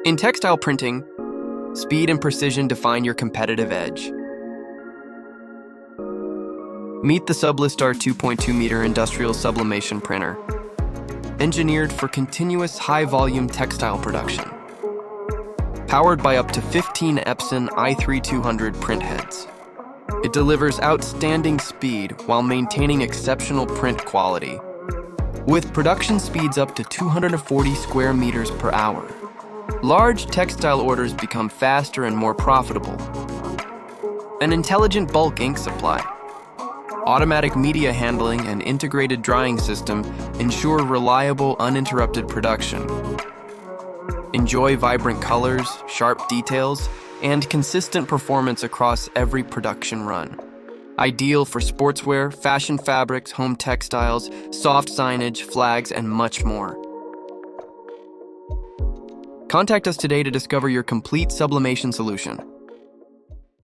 In textile printing, speed and precision define your competitive edge. Meet the SUBLISTAR 2.2m Industrial Sublimation Printer, engineered for continuous high-volume textile production. Powered by up to 15 Epson I3200 printheads. It delivers outstanding speed while maintaining exceptional print quality, with production speeds up to 240 square meters per hour. Large textile orders become faster and more profitable. An intelligent bulk ink supply, automatic media handling, and integrated drying system ensure reliable, uninterrupted production. Enjoy vibrant colors, sharp details, and consistent performance across every production run. Ideal for sportswear, fashion fabrics, home textiles, soft signage, flags, and much more. Contact us today to discover your complete sublimation solution.